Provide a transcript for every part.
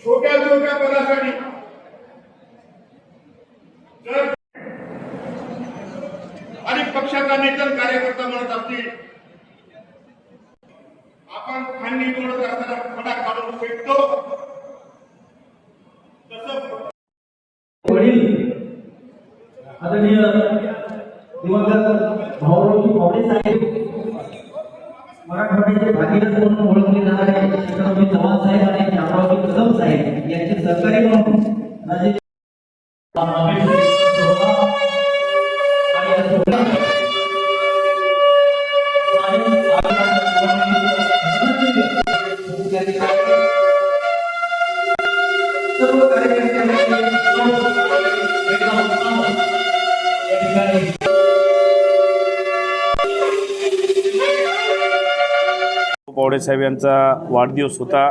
छोट्या छोट्या पदासाठी जर अनेक पक्षाचा नेता कार्यकर्ता म्हणत असतील, आपण खांडी तोडत असताना फडा काढून फेकतो, तसं आदरणीय दिवंगत भाऊरावजी पावडे साहेब, मराठवाड्याचे भागीरथ म्हणून ओळखले जाणारे शंकररावजी चव्हाण साहेब आणि श्यामरावजी कदम साहेब यांचे सहकारी म्हणून राजे सर्व कार्यकर्त्यांना पावडे साहेब यांचा वाढदिवस होता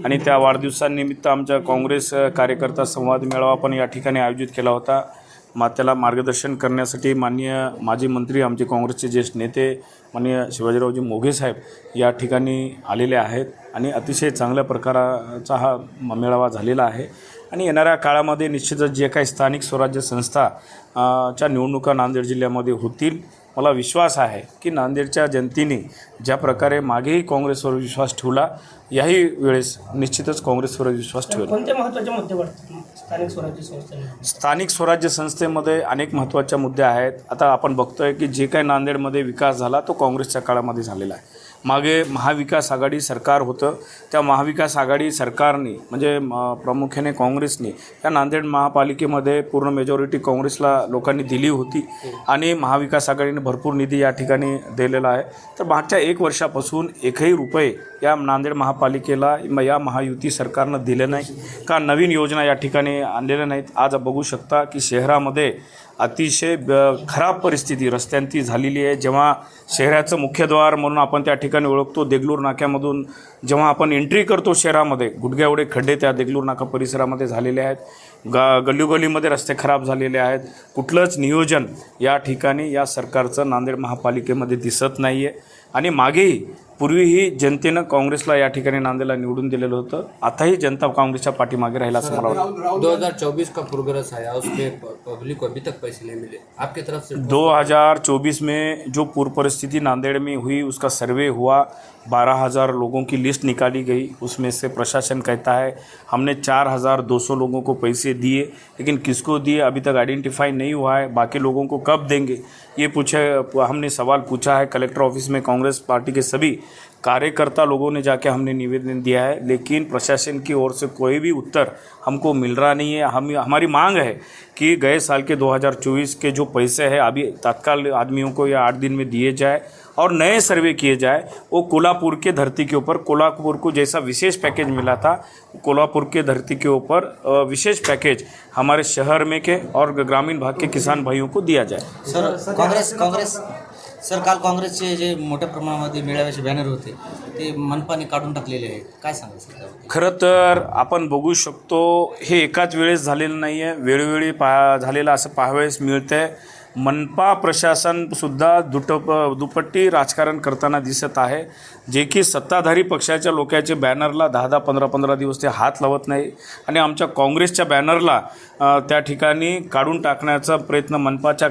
आणि त्या वाढदिवसानिमित्त आमच्या काँग्रेस कार्यकर्ता संवाद मेळावा पण या ठिकाणी आयोजित केला होता. त्याला मार्गदर्शन करण्यासाठी माननीय माजी मंत्री आमचे काँग्रेसचे ज्येष्ठ नेते माननीय शिवाजीरावजी मोघे साहेब या ठिकाणी आलेले आहेत आणि अतिशय चांगल्या प्रकाराचा हा मेळावा झालेला आहे. आणि येणाऱ्या काळामध्ये निश्चितच जे काही स्थानिक स्वराज्य संस्था च्या निवडणुका नांदेड जिल्ह्यामध्ये होतील, मला विश्वास आहे की नांदेडच्या जनतेने ज्या प्रकारे मागेही काँग्रेसवर विश्वास ठेवला, याही वेळेस निश्चितच काँग्रेसवर विश्वास ठेवेल. कोणते महत्त्वाचे मुद्दे वाटतात स्थानिक स्वराज्य संस्थेमध्ये? स्थानिक स्वराज्य संस्थेमध्ये अनेक महत्त्वाचे मुद्दे आहेत. आता आपण बघतोय की जे काही नांदेडमध्ये विकास झाला तो काँग्रेसच्या काळामध्ये झालेला आहे. मागे महाविकास आघाडी सरकार होतं, त्या महाविकास आघाडी सरकारने म्हणजे प्रामुख्याने काँग्रेसने या नांदेड महापालिकेमध्ये पूर्ण मेजॉरिटी काँग्रेसला लोकांनी दिली होती आणि महाविकास आघाडीने भरपूर निधी या ठिकाणी दिलेला आहे. तर मागच्या 1 वर्षापासून एकही रुपये या नांदेड महापालिकेला या महायुती सरकारनं दिले नाही का नवीन योजना या ठिकाणी आणलेल्या नाहीत. आज बघू शकता की शहरामध्ये अतिशय खराब परिस्थिती रस्त्यांची झालेली आहे. जेव्हा शहराचं मुख्यद्वार म्हणून आपण त्या ठिकाणी ओळखतो देगलूर नाक्यामधून जेव्हा आपण एंट्री करतो शहरामध्ये, गुडघ्या एवढे खड्डे त्या देगलूर नाका परिसरामध्ये झालेले आहेत. गल्लीगल्लीमध्ये रस्ते खराब झालेले आहेत. कुठलंच नियोजन या ठिकाणी या सरकारचं नांदेड महापालिकेमध्ये दिसत नाही आहे. आणि मागेही पूर्वीही जनतेनं काँग्रेसला या ठिकाणी नांदेडला निवडून दिलेलं होतं, आताही जनता काँग्रेसच्या पाठीमागे राहिला असं मला वाटतं. 2024 का प्रोग्रेस आया उसमें पब्लिक को अभी तक पैसे नहीं मिले आपकी तरफ से? 2024 में जो पूर्व परिस्थिति नांदेड़ में हुई उसका सर्वे हुआ, 12,000 लोगों की लिस्ट निकाली गई. उसमें से प्रशासन कहता है हमने 4,200 लोगों को पैसे दिए, लेकिन किसको दिए अभी तक आइडेंटिफाई नहीं हुआ है. बाकी लोगों को कब देंगे ये हमने सवाल पूछा है कलेक्टर ऑफिस में. कांग्रेस पार्टी के सभी कार्यकर्ता लोगों ने जाके हमने निवेदन दिया है, लेकिन प्रशासन की ओर से कोई भी उत्तर हमको मिल रहा नहीं है. हमारी मांग है कि गए साल के 2024 के जो पैसे हैं अभी तत्काल आदमियों को या 8 दिन में दिए जाए और नए सर्वे किए जाए. वो कोल्हापुर के धरती के ऊपर, कोल्हापुर को जैसा विशेष पैकेज मिला था, कोल्हापुर के धरती के ऊपर विशेष पैकेज हमारे शहर में के और ग्रामीण भाग के किसान भाइयों को दिया जाए. सर काल काँग्रेसचे जे मोठ्या प्रमाणामध्ये मेळाव्याचे बॅनर होते ते मनपाने काढून टाकलेले आहे, काय सांगायचं? खरं तर आपण बघू शकतो हे एकाच वेळेस झालेलं नाही आहे, वेळोवेळी झालेलं असं पाहावयास मिळतं आहे. मनपा प्रशासनसुद्धा दुपट्टी राजकारण करताना दिसत आहे, जे की सत्ताधारी पक्षाच्या लोकांचे बॅनरला 10-10, 15-15 दिवस ते हात लावत नाही आणि आमच्या काँग्रेसच्या बॅनरला त्या ठिकाणी काढून टाकण्याचा प्रयत्न मनपाच्या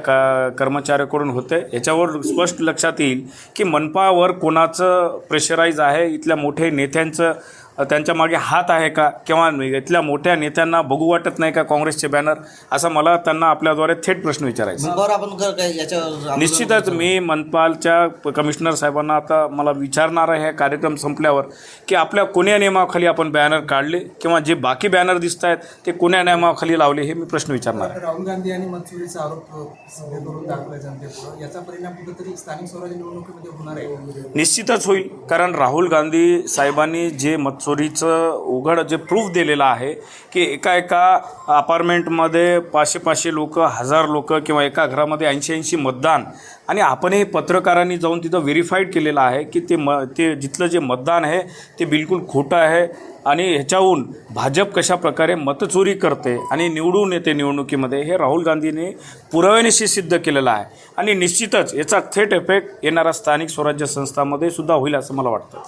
कर्मचाऱ्याकडून होते. याच्यावर स्पष्ट लक्षात येईल की मनपावर कोणाचं प्रेशराईज आहे, इथल्या मोठे नेत्यांचं त्यांच्या मागे हात आहे का, किंवा इथल्या मोठ्या नेत्यांना बघू वाटत नाही का काँग्रेसचे बॅनर, असं मला त्यांना आपल्याद्वारे थेट प्रश्न विचारायचा. निश्चितच मी मनपालच्या कमिशनर साहेबांना आता मला विचारणार आहे हे कार्यक्रम संपल्यावर की आपल्या कोण्या नियमाखाली आपण बॅनर काढले किंवा जे बाकी बॅनर दिसत आहेत ते कोण्या नियमाखाली लावले, हे मी प्रश्न विचारणार आहे. राहुल गांधी यांनी मनसुरीचा आरोप करून दाखवला जनतेपुढे, याचा परिणाम कुठेतरी स्थानिक स्वराज्य निवडणुकीमध्ये होणार आहे? निश्चितच होईल, कारण राहुल गांधी साहेबांनी जे चोरीचं उघड जे प्रूफ दिलेलं आहे की एका अपार्टमेंटमध्ये 500 लोक, 1000 लोक किंवा एका घरामध्ये 80 मतदान, आणि आपणही पत्रकारांनी जाऊन तिथं व्हेरीफाईड केलेलं आहे की ते जिथलं जे मतदान आहे ते बिलकुल खोटं आहे आणि ह्याच्याहून भाजप कशा प्रकारे मतचोरी करते आणि निवडून येते निवडणुकीमध्ये, हे राहुल गांधींनी पुराव्यानिशी सिद्ध केलेलं आहे. आणि निश्चितच याचा थेट इफेक्ट येणाऱ्या स्थानिक स्वराज्य संस्थांमध्ये सुद्धा होईल असं मला वाटतं.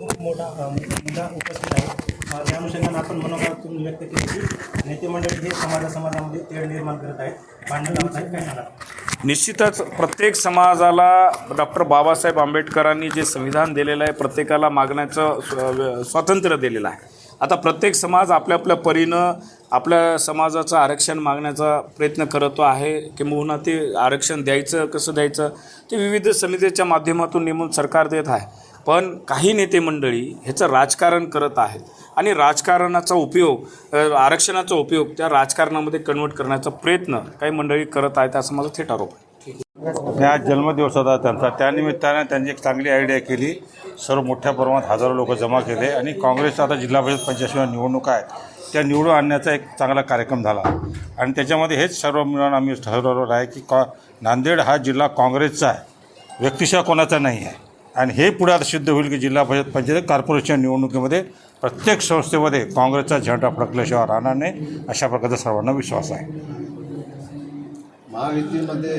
खूप मोठा मुद्दा उपस्थित आहे. अनुषंगाने आपण मनोभाव तुम्ही व्यक्त केली की नेते मंडळी हे समाजामध्ये तेढ निर्माण करत आहेत, भांडण लावत आहेत, काय सांगाल? निश्चितच प्रत्येक समाजाला डॉक्टर बाबासाहेब आंबेडकरांनी जे संविधान दिलेलं आहे, प्रत्येकाला मागण्याचं स्वातंत्र्य दिलेलं आहे. आता प्रत्येक समाज आपल्या आपल्या परीनं आपल्या समाजाचं आरक्षण मागण्याचा प्रयत्न करत आहे. किंबहुना ते आरक्षण द्यायचं कसं द्यायचं ते विविध समितीच्या माध्यमातून नेमून सरकार देत आहे. पण काही नेते मंडळी ह्याचं राजकारण करत आहेत आणि राजकारणाचा उपयोग आरक्षणाचा उपयोग त्या राजकारणामध्ये कन्वर्ट करण्याचा प्रयत्न काही मंडळी करत आहेत असा माझा थेट आरोप आहे. आज जन्मदिवस होता त्यांचा, त्यानिमित्तानं त्यांनी एक चांगली आयडिया केली. सर्व मोठ्या प्रमाणात हजारो लोक जमा केले आणि काँग्रेसचा आता जिल्हा परिषद पंचायत निवडणुका आहेत त्या निवडून आणण्याचा एक चांगला कार्यक्रम झाला आणि त्याच्यामध्ये हेच सर्व मिळून आम्ही ठरवलं आहे की नांदेड हा जिल्हा काँग्रेसचा आहे, व्यक्तिशः कोणाचा नाही आहे. आणि हे पुढे आता सिद्ध होईल की जिल्हा परिषद पंचायत कॉर्पोरेशन निवडणुकीमध्ये प्रत्येक संस्थेमध्ये काँग्रेसचा झेंडा फडकल्याशिवाय राहणार नाही अशा प्रकारचा सर्वांना विश्वास आहे. महायुतीमध्ये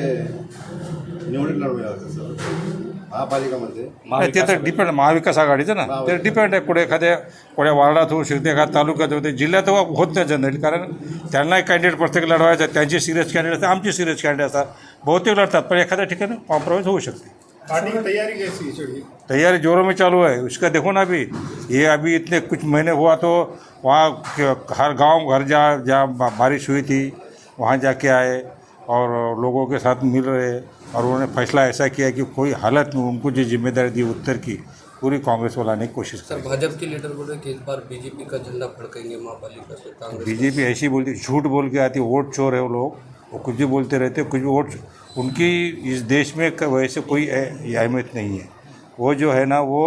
निवडणूक लढवली जाते सर महापालिकामध्ये. ते तर डिपेंड महाविकास आघाडीचं ना, ते डिपेंड आहे. कोड्या वार्डात होऊ शकते, एखाद्या तालुक्यात होते, जिल्ह्यात होत नाही जनरली, कारण त्यांनाही कॅन्डिडेट प्रत्येक लढवायचं, त्यांचे सिरियस कॅन्डिडेट असतात, आमचे सिरियस कॅन्डिडेट असतात, बहुतेक लढतात, पण एखाद्या ठिकाणी कॉम्प्रोमाइज होऊ शकते. पार्टी की तैयारी कैसी है? तैयारी जोरों में चालू है, उसका देखो ना. अभी इतने कुछ महीने हुआ तो वहाँ हर गांव घर जहाँ बारिश हुई थी वहाँ जाके आए और लोगों के साथ मिल रहे और उन्होंने फैसला ऐसा किया कि कोई हालत में उनको जो जिम्मेदारी दी उत्तर की पूरी कांग्रेस को लाने की कोशिश सर, करें. भाजपा के लीडर बोल रहे कि इस बार बीजेपी का झंडा फड़केंगे महापालिका से कांग्रेस. बीजेपी ऐसी बोलती, झूठ बोल के आती, वोट चोर है वो लोग, वो कुछ भी बोलते रहते, कुछ भी वोट उनकी इस देश में वैसे कोई अहमियत नहीं है. वो जो है ना वो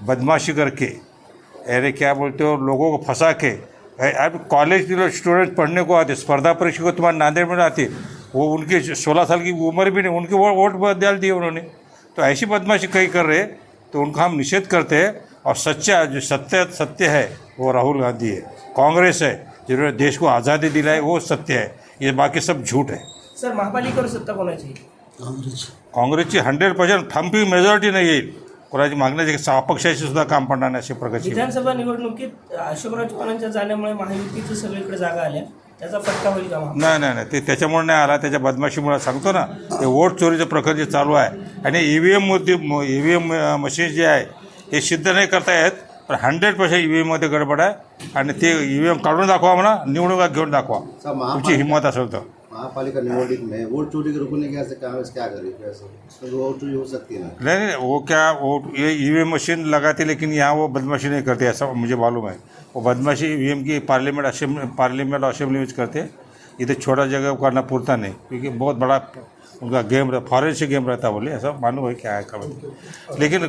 बदमाशी करके अरे क्या बोलते हो लोगों को फंसा के, अब कॉलेज के स्टूडेंट पढ़ने को आते, स्पर्धा परीक्षा को तुम्हारे नांदेड़ में आते, वो उनकी 16 साल की उम्र भी नहीं, उनके वोट बदल दिए उन्होंने. तो ऐसी बदमाशी कहीं कर रहे तो उनका हम निषेध करते हैं. और सच्चा जो सत्य है वो राहुल गांधी है, कांग्रेस है, जिन्होंने देश को आज़ादी दिलाई, वो सत्य है. ये बाकी सब झूठ है. सर, महापालिकेवर सत्ता कोणाची? काँग्रेसची 100% ठामपी मेजॉरिटी नाही येईल. कोणाची मागण्याची अपक्षाची सुद्धा काम पडणार नाही अशी प्रकारची. विधानसभा निवडणुकीत अशोकराव चव्हाणांच्या जाण्यामुळे महायुतीचं सगळीकडे जागा आल्या, त्याचा फटका होईल का? नाही ते त्याच्यामुळे नाही आला, त्याच्या बदमाशीमुळे सांगतो ना. ते वोट चोरीचं प्रकरण जे चालू आहे आणि EVM मशीन जे आहे हे सिद्ध नाही करता येत, पण 100% EVMमध्ये गडबड आहे आणि ते EVM काढून दाखवा म्हणा, निवडणुका घेऊन दाखवा तुमची हिंमत असेल तर. महापालिका निवडणूक में वोट चोरी को रोकने के लिए कांग्रेस क्या करेगी? इसमें वोट चोरी हो सकती है ना? नहीं वो क्या वो ये EVM मशीन लगाते लेकिन यहाँ वो बदमाशी नहीं करते ऐसा मुझे मालूम है. वो बदमाशी EVM की पार्लियामेंट असेंबली में करते हैं. इधर छोटा जगह करना पूरता नहीं, क्योंकि बहुत बड़ा उनका गेम फॉरेन से गेम रहता बोले, ऐसा मालूम है क्या है खबर. लेकिन